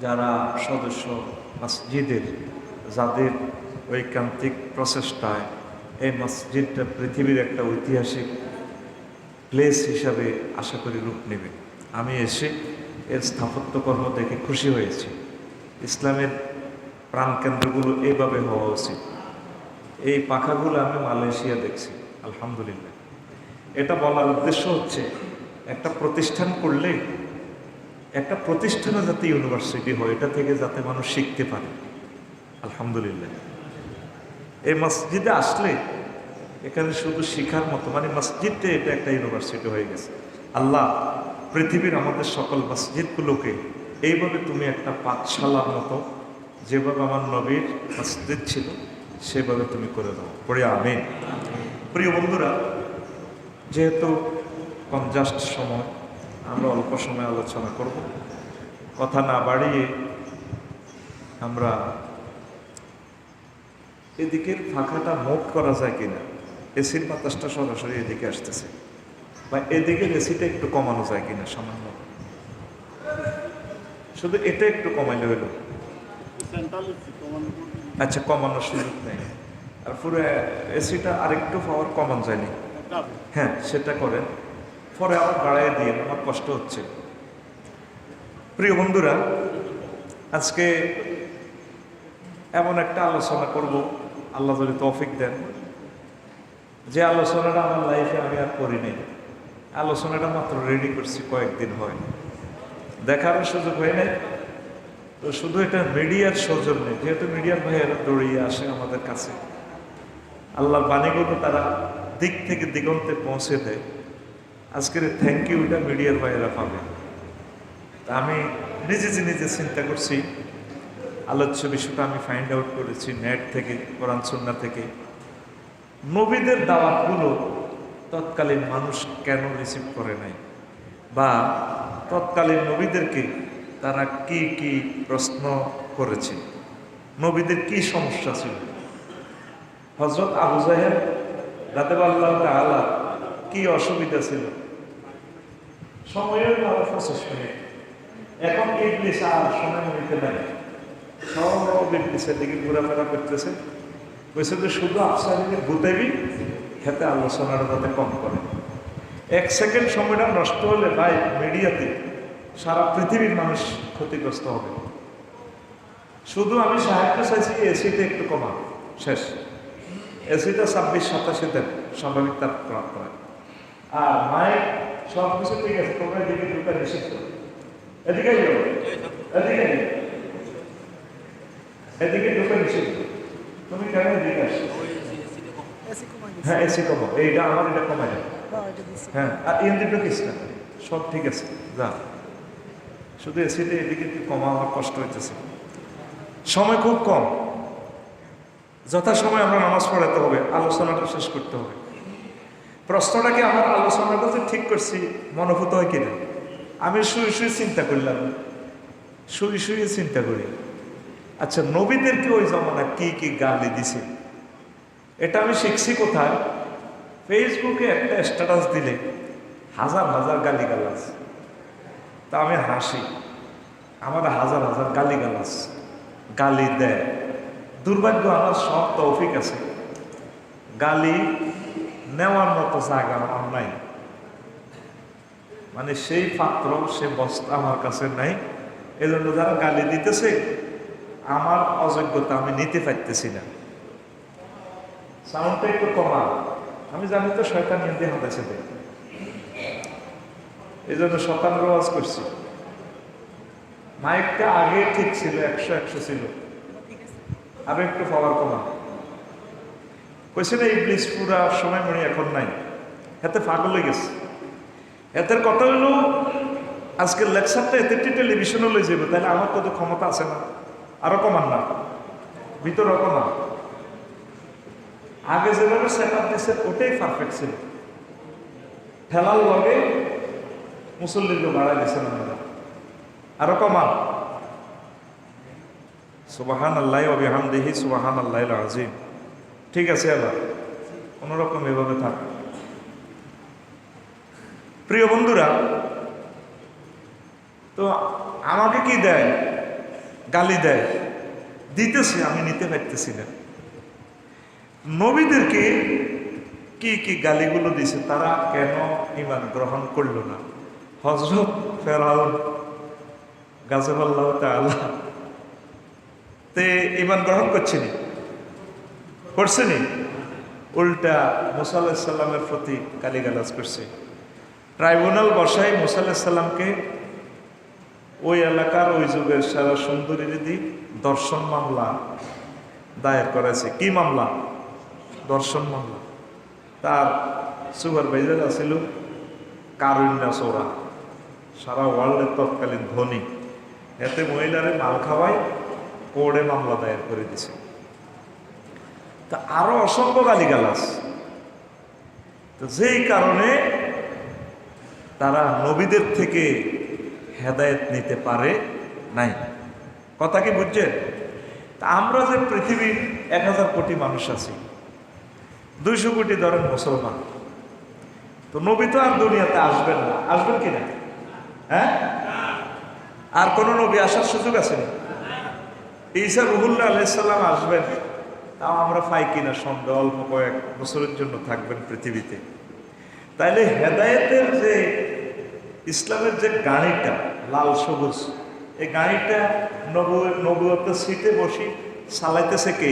যারা সদস্য মসজিদের, যাদের ঐকান্তিক প্রচেষ্টায় এই মসজিদটা পৃথিবীর একটা ঐতিহাসিক প্লেস হিসাবে আশা করি রূপ নেবে। আমি এসে এর স্থাপত্যকর্ম দেখে খুশি হয়েছি। ইসলামের প্রাণকেন্দ্রগুলো এইভাবে হওয়া উচিত। এই পাখাগুলো আমি মালয়েশিয়া দেখছি, আলহামদুলিল্লাহ। এটা বলার উদ্দেশ্য হচ্ছে একটা প্রতিষ্ঠান করলে একটা প্রতিষ্ঠানে যাতে ইউনিভার্সিটি হয়, এটা থেকে যাতে মানুষ শিখতে পারে, আলহামদুলিল্লাহ। এই মসজিদে আসলে এখানে শুধু শিখার মতো, মানে মসজিদটা এটা একটা ইউনিভার্সিটি হয়ে গেছে। আল্লাহ পৃথিবীর আমাদের সকল মসজিদগুলোকে এইভাবে তুমি একটা পাঠশালার মতো, যেভাবে আমার নবীর মসজিদ ছিল সেভাবে তুমি করে দাও, পড়ে আমিন। প্রিয় বন্ধুরা, যেহেতু কনজাস্ট সময়, আমরা অল্প সময় আলোচনা করব। কথা না বাড়িয়ে আমরা এদিকের ফাঁকাটা মুভ করা যায় কিনা, এসির বাতাসটা সরাসরি এদিকে আসতেছে, বা এদিকে এসিটা একটু কমানো যায় কিনা, সামান্য শুধু এটা একটু কমাইলে হইল। আচ্ছা, কমানোর সুযোগ নেই, আর পুরো এসিটা আরেকটু পাওয়ার কমান যায়নি। হ্যাঁ, সেটা করেন, পরে আবার বাড়াইয়ে দিয়ে, আমার কষ্ট হচ্ছে। প্রিয় বন্ধুরা, আজকে এমন একটা আলোচনা করব, আল্লাহ যদি তৌফিক দেন, যে আলোচনাটা আমার লাইফে আমি আর করিনি। আলোচনাটা মাত্র রেডি করছি, কয়েকদিন হয়, দেখারও সুযোগ হয় নাই। তো শুধু এটা মিডিয়ার সৌজন্যে, যেহেতু মিডিয়ার ভাইয়েরা দৌড়িয়ে আসে আমাদের কাছে, আল্লাহর বাণীগুলো তারা দিক থেকে দিগন্তে পৌঁছে দেয়। আজকের থ্যাংক ইউটা মিডিয়ার ভাইয়েরা পাবে। তা আমি নিজে চিন্তা করছি, আলোচ্য বিষয়টা আমি ফাইন্ড আউট করেছি নেট থেকে, কোরআন সুন্নাহ থেকে। নবীদের দাওয়াতগুলো তৎকালীন মানুষ কেন রিসিভ করে নাই, বা তৎকালীন নবীদেরকে তারা কি কি প্রশ্ন করেছে, নবীদের কি সমস্যা ছিল। হযরত আবু জাহেল রাদিয়াল্লাহু তাআলা কি অসুবিধা ছিল। সময়ের 25 মিনিট, এখন ইবলিস আর সময় নিতে নাই, সব ইবলিসের দিকে ঘোরাফেরা করতেছে। বলছে যে শুধু আফসারিকে গুতাবি, খেতে আলোচনাটা যাতে কম করে। 1 সেকেন্ড সময়টা নষ্ট হলে ভাই মিডিয়াতে সারা পৃথিবীর মানুষ ক্ষতিগ্রস্ত হবে। শুধু আমি সাহায্য চাইছি এসিটা একটু কমা, শেষ। এসিটা 26-27 দেন, স্বাভাবিক তার প্রাপ্ত। আর মাইক সব কিছু ঠিক আছে, তোমরা এদিকে ঢুকা নিষিদ্ধ, এদিকে এদিকে এদিকে ঢুকা নিষিদ্ধ। তুমি কেন এদিকে আসছো? হ্যাঁ, এসি কমো, এইটা আমার, এটা কমাই যায়। হ্যাঁ, আর এদিকে কিস না, সব ঠিক আছে, যা। শুধু এসিতে এদিকে একটু কমা, আমার কষ্ট হইতেছে। সময় খুব কম, যথাসময় আমরা নামাজ পড়াতে হবে, আলোচনাটা শেষ করতে হবে। প্রশ্নটাকে আমার আলোচনাটা যে ঠিক করছি মনোভূত হয় কিনা, আমি শুয়ে চিন্তা করলাম, শুয়ে চিন্তা করি, আচ্ছা নবীদেরকে ওই জমানা কি কি গালি দিছে, এটা আমি শিখছি কোথায়? ফেসবুকে একটা স্ট্যাটাস দিলে হাজার হাজার গালিগালাজ। তা আমি হাসি, আমার হাজার হাজার গালিগালাজ গালি দেয়। দুর্ভাগ্য, আমার সব তৌফিক আছে, গালি নেওয়ার মতো জায়গা আমার নাই, মানে সেই পাত্র, সে বস্তা আমার কাছে নাই। এই জন্য যারা গালি দিতেছে, আমার অযোগ্যতা আমি নিতে পারতেছি না। সাউন্ডটা একটু কমা, আমি জানি তো শয়তান হিন্দি হাতেছে দেয়, এই জন্য শতানের আওয়াজ করছি। মাইকটা আগে ঠিক ছিল, 100 ছিল, আরো একটু পাওয়ার কমা। কইছে না ইবলিস পুরা সময় মনে এখন নাই, এতে পাগল হয়ে গেছে। এতের কথা হইল আজকের লেকচারটা এতে টেলিভিশনে লই যাবে, তাহলে আমার তো ক্ষমতা আছে না, আরো কমান না, ভিতরে কমা। আগে যেভাবে সেট আপ দিচ্ছে ওটাই পারফেক্ট ছিল, ঠেলার লগে মুসল্লিকে বাড়াই দিচ্ছেন আপনারা, আরো কমান। সুবহানাল্লাহি ওয়া বিহামদিহি সুবহানাল্লাহিল আযীম। ঠিক আছে, আবার কোনোরকম এভাবে থাক। প্রিয় বন্ধুরা, তো আমাকে কি দেয়? গালি দেয়, দিতেছে, আমি নিতে পারতেছি না। নবীদেরকে কি কি গালিগুলো দিছে, তারা কেন ঈমান গ্রহণ করলো না? হযরত ফেরাউন গাযযাবাল্লাহ তাআলা তে ঈমান গ্রহণ করছেনি, করছেনি, উল্টা মুসা আলাইহিস সালামের প্রতি গালিগালাজ করছে। ট্রাইব্যুনাল বসাই মুসা আলাইহিস সালামকে ওই এলাকার ওই যুগের সারা সুন্দরীর দিক দর্শন মামলা দায়ের করেছে। কি মামলা? দর্শন মামলা। তার সুপারভাইজার আছিল কারুন্যা সোরা, সারা ওয়ার্ল্ডের তৎকালীন ধনী। এতে মহিলারে মাল খাওয়াই কোর্টে মামলা দায়ের করে দিছে। তা আরো অসংখ্য গালিগালাজ। তো যেই কারণে তারা নবীদের থেকে হেদায়েত নিতে পারে নাই। কথা কি বুঝছেন? তা আমরা যে পৃথিবীর 1000 কোটি মানুষ আছি, 200 কোটি ধরেন মুসলমান, তো নবী তো আর দুনিয়াতে আসবেন না, আসবেন কিনা? হ্যাঁ, আর কোন নবী আসার সুযোগ আছে না? ঈসা রুহুল্লাহ আলাইহিস সালাম আসবেন, তাও আমরা পাই কিনা সন্দেহ। অল্প কয়েক বছরের জন্য থাকবেন পৃথিবীতে। তাইলে হেদায়েতের যে ইসলামের যে গাড়িটা লাল সবুজ, এই গাড়িটা নবুয়তের সিটে বসি চালাইতেছে কে?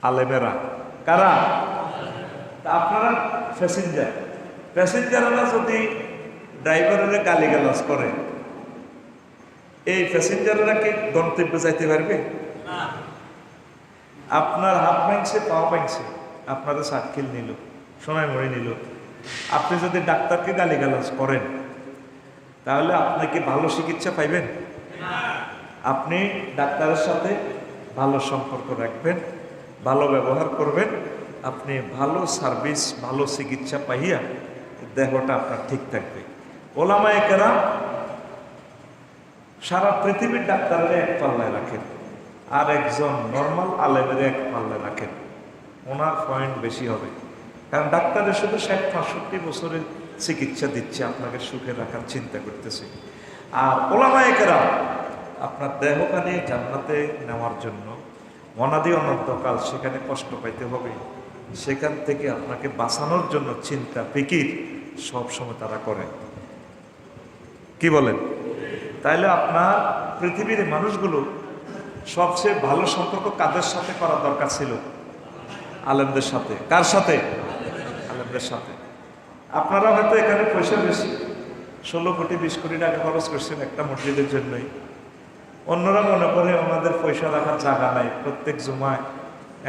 আলেমেরা। কারা? তা আপনারা প্যাসেঞ্জাররা যদি ড্রাইভারের গালিগালাজ করে, এই প্যাসেঞ্জাররা কি গন্তব্যে যাইতে পারবে? আপনার হাত ভাঙছে, পাও ভাঙছে, আপনারা সাক্ষীল নিল, সোনায় মরে নিল। আপনি যদি ডাক্তারকে গালিগালাজ করেন, তাহলে আপনি কি ভালো চিকিৎসা পাইবেন? আপনি ডাক্তারের সাথে ভালো সম্পর্ক রাখবেন, ভালো ব্যবহার করবেন, আপনি ভালো সার্ভিস, ভালো চিকিৎসা পাইয়া দেহটা আপনার ঠিক থাকবে। ওলামায়ে কেরাম সারা পৃথিবীর ডাক্তারের এক পাল্লায় রাখেন, আর একজন নর্মাল আলেমের এক পাল্লায় রাখেন, ওনার পয়েন্ট বেশি হবে। কারণ ডাক্তারের শুধু 60-65 বছরের চিকিৎসা দিচ্ছে, আপনাকে সুখে রাখার চিন্তা করতেছে। আর ওলামায়ে কেরাম আপনার দেহখানি জান্নাতে নেওয়ার জন্য অনাদি অনন্তকাল সেখানে কষ্ট পাইতে হবে, সেখান থেকে আপনাকে বাঁচানোর জন্য চিন্তা ফিকির সবসময় তারা করে। কি বলেন? তাইলে আপনার পৃথিবীর মানুষগুলো সবচেয়ে ভালো সম্পর্ক কাদের সাথে করা দরকার ছিল? আলেমদের সাথে। কার সাথে? আলেমদের সাথে। আপনারা হয়তো এখানে পয়সা বেশি, 16 কোটি 20 কোটি টাকা খরচ করছেন একটা মসজিদের জন্যই। অন্যরা মনে করে ওনাদের পয়সা রাখার জায়গা নাই, প্রত্যেক জুমায়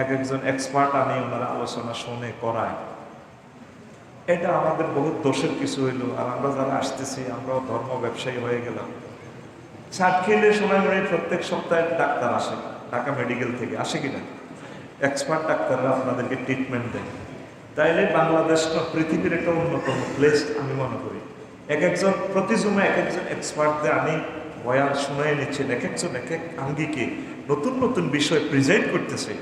একজন এক্সপার্ট আনি ওনারা আলোচনা শুনে করায়। এটা আমাদের বহুত দোষের কিছু হইল। আর আমরা যারা আসতেছি, আমরাও ধর্ম ব্যবসায়ী হয়ে গেলাম। সাতক্ষীরে সোনাইমুড়ি প্রত্যেক সপ্তাহে ডাক্তার আসে, ঢাকা মেডিকেল থেকে আসে কিনা, এক্সপার্ট ডাক্তাররা আপনাদেরকে ট্রিটমেন্ট দেয়। তাইলে বাংলাদেশ পৃথিবীর একটা অন্যতম প্লেস আমি মনে করি। একজন প্রতি জুমে একজন এক্সপার্টদের আনি বয়ান শুনাই নিচ্ছেন, একজন এক আঙ্গিকে নতুন নতুন বিষয় প্রেজেন্ট করতেছে।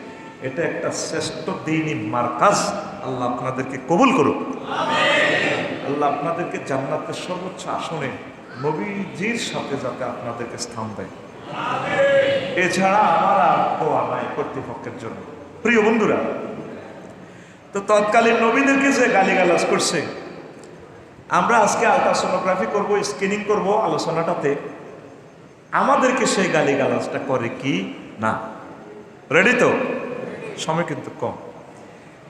এটা একটা শ্রেষ্ঠ দ্বীনি মারকাজ। আল্লাহ আপনাদেরকে কবুল করুক। আল্লাহ আপনাদেরকে জান্নাতের সর্বোচ্চ আসনে নবীজির সাথে যাতে আপনাদেরকে স্থান দেয়। এছাড়া আমার আর দোয়া নাই কর্তৃপক্ষের জন্য। প্রিয় বন্ধুরা, তো তৎকালীন নবীদেরকে যে গালিগালাজ করছে, আমরা আজকে আলট্রাসোনোগ্রাফি করব, স্ক্যানিং করব আলোচনাটাতে, আমাদেরকে সেই গালিগালাজটা করে কি না। রেডি তো? সময় কিন্তু কম।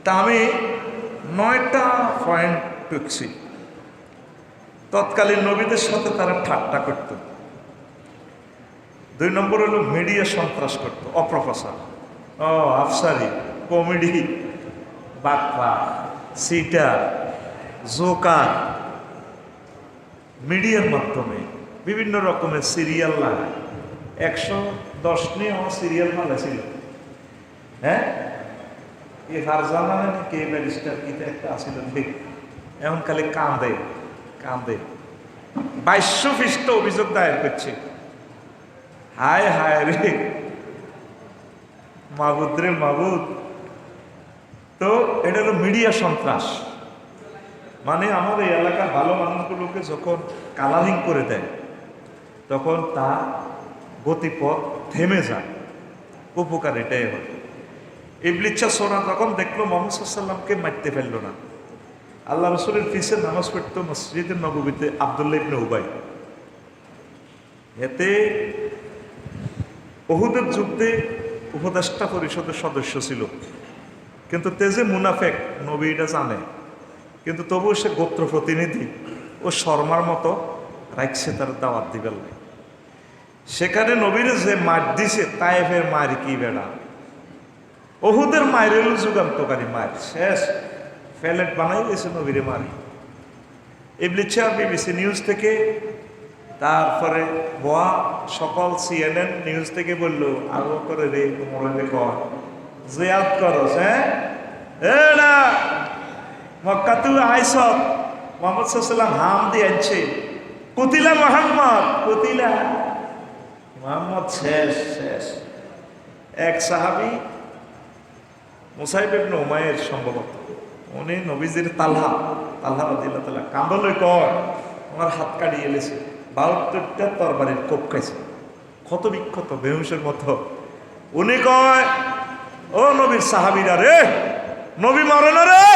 তা আমি 9টা পয়েন্ট টুকছি। তৎকালীন নবীদের সাথে তারা ঠাট্টা করত। 2 নম্বর হলো মিডিয়া সন্ত্রাস করত, অপ্রফেসর, আফসারি, কমেডি, বাটপা, সিটার, জোকার, মিডিয়ার মাধ্যমে বিভিন্ন রকমের সিরিয়াল লাগায়। 110 নিয়ে আমার সিরিয়াল মালা ছিল। হ্যাঁ, এই ফারজানা কে ব্যারিস্টার কিতে একটা আসিল, এমন খালি কান্দে কান্দে 2200 পৃষ্ঠ অভিযোগ দায়ের করছে। হায় হায় রে মাবুদ রে মাবুদ। তো এটা হলো মিডিয়া সন্ত্রাস। মানে আমাদের এই এলাকার ভালো মানুষগুলোকে যখন কালারিং করে দেয়, তখন তার গতিপথ থেমে যায়। উপকার এটাই হয়। ইবলিচ্ছা সোনা তখন দেখলো মুহাম্মদ সাল্লাল্লাহু আলাইহি ওয়াসাল্লামকে মারতে ফেললো না। আল্লাহ রাসূলের পিছে নামাজ পড়তো মসজিদে নববীতে আব্দুল্লাহ ইবনে উবাই। এতে উহুদের যুদ্ধে উপদেষ্টা পরিষদের সদস্য ছিল, কিন্তু তেজে মুনাফেক, নবী এটা জানে, কিন্তু তবুও সে গোত্র প্রতিনিধি, ও শর্মার মতো রাখছে তার দাওয়াত দিবেন। সেখানে নবীর যে মার দিছে তায়েফের মার কি বেড়া, উহুদের মায়ের এলো যুগান্তকারী মায়ের, শেষ ফেলেট বানাই দিয়েছে নবীরে মারি। ইবলিচ্ছা বিবিসি নিউজ থেকে, তারপরে বোয়া সকল CNN নিউজ থেকে বললো আরো করে রে মরে কর জিয়াদ করস, হ্যাঁ না মক্কা তুই আইস মুহাম্মদ সাল্লাল্লাহু আলাইহি ওয়াসাল্লাম হাম দিয়ে আনছে, কুতিলা মুহাম্মদ, কুতিলা মুহাম্মদ, শেষ শেষ। এক সাহাবী মুসাইব ইবনে উমাইর সম্ভবত, উনি নবীজির তালহা রাদিয়াল্লাহু তাআলা কান্দলই কর আমার হাত কাটিয়ে এলেছে, 72টা তরবারির কোপ খাইছে, ক্ষত বিক্ষত বেহুশের মতো। উনি কয়, ও নবীর সাহাবীরা রে, নবী মরে না রে,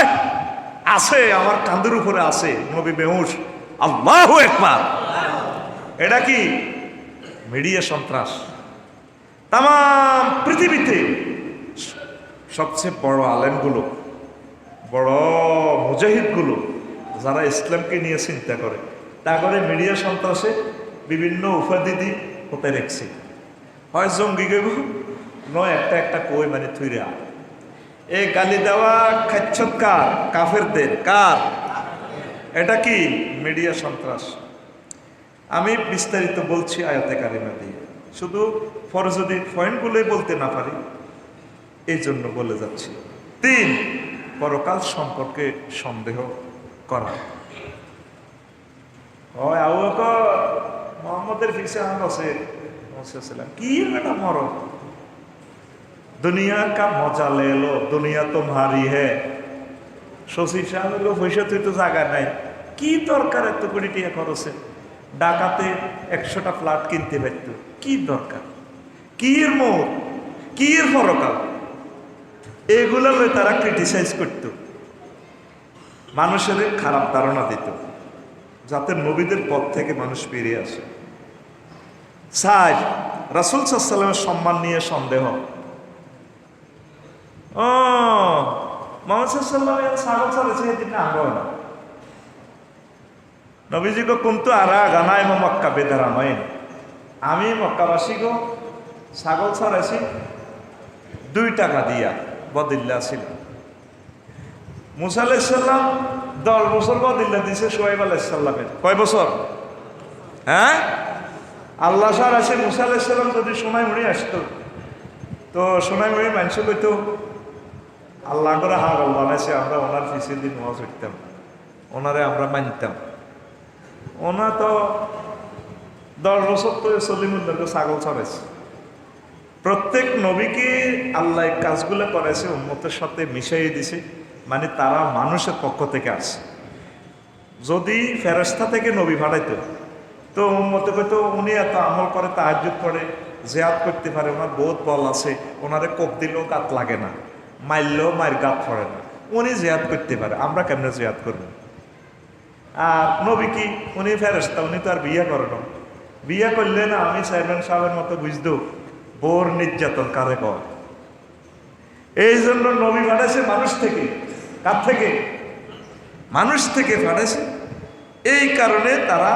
আছে আমার কাঁধের উপরে আছে, নবী বেহুশ। আল্লাহু আকবার। এটা কি মিডিয়া সন্ত্রাস? তাম পৃথিবীতে সবচেয়ে বড় আলেমগুলো, বড় মুজাহিদগুলো, যারা ইসলামকে নিয়ে চিন্তা করে, তা করে মিডিয়া সন্ত্রাসে বিভিন্ন উপাধি দিয়ে হতে রেখেছে। হয় জঙ্গি গেব, নয় একটা একটা কই মানে থুইরা। এই গালি দেওয়া খাচ্ছৎকার কাফেরদের, কার? এটা কি মিডিয়া সন্ত্রাস। আমি বিস্তারিত বলছি আয়াতে কারিমা দিয়ে, শুধু ফরজদি পয়েন্টগুলোই বলতে না পারি এই জন্য বলে যাচ্ছি। 3, পরকাল সম্পর্কে সন্দেহ করা। মোহাম্মদের পিছে আছে কি একটা মরণ, দুনিয়া কা মজা লে লো, দুনিয়া তো মারি হে। শশী সাহেব হলো পয়সা তুই তো জায়গা নাই, কি দরকার এত কোটি টাকা খরচে? ঢাকাতে 100টা ফ্ল্যাট কিনতে পারত, কি দরকার? কি এর মোহ, কি এর পরকাল? এগুলো তারা ক্রিটিসাইজ করত, মানুষের খারাপ ধারণা দিত, যাতে নবীদের পথ থেকে মানুষ বেরিয়ে আসে। 4, রাসূল সাল্লাল্লাহু আলাইহি ওয়াসাল্লামের সম্মান নিয়ে সন্দেহ। ও মুহাম্মদ সাল্লাল্লাহু আলাইহি ওয়াসাল্লাম ছাগল চলেছে এদিন না হয় না। নবীজি গো কুনতু আরা গানায় মক্কা বেদারামাইন, আমি মক্কাবাসী গো ছাগল ছাড়াইছি 2 টাকা দিয়া, বদিল্লা ছিল। মুসা আলাইহিস সালাম 10 বছর বদিল্লা দিছে শুআয়ব আলাইহিস সালামের। কয় বছর? হ্যাঁ, আল্লাহ সার আসে। মুসা আলাইহিস সালাম যদি সোনাইমুড়ি আসতো, তো সোনাইমুড়ি মানুষ কইতো আল্লাহ করে হাগল বানাইছে, আমরা ওনার পিছিয়ে দিন ওয়াজ করতাম, ওনারে আমরা মানতাম। ওনা তো 10 বছর তো সলিমুল্লাহকে ছাগল ছড়াইছে। প্রত্যেক নবীকে আল্লাহ কাজগুলো করেছে উম্মতের সাথে মিশাইয়ে দিছে, মানে তারা মানুষের পক্ষ থেকে আসছে। যদি ফেরেশতা থেকে নবী পাঠাইতো, তো উম্মতে কইতো উনি এত আমল করে, তাহাজ্জুদ করে, জিয়াদ করতে পারে, ওনার বহুত বল আছে, ওনারে কোপ দিলেও গাত লাগে না, মারলেও মায়ের গাত পড়ে না, উনি জিয়াদ করতে পারে, আমরা কেমনে জিয়াদ করবো? আর নবী কি? উনি ফেরেশতা, উনি তো আর বিয়ে করে না। বিয়ে করলে না আমি চেয়ারম্যান সাহেবের মতো বুঝতো বোর নির্যাতন কারে কর। এই জন্য নবী পাঠাইছে মানুষ থেকে। কার থেকে? মানুষ থেকে পাঠাইছে। এই কারণে তারা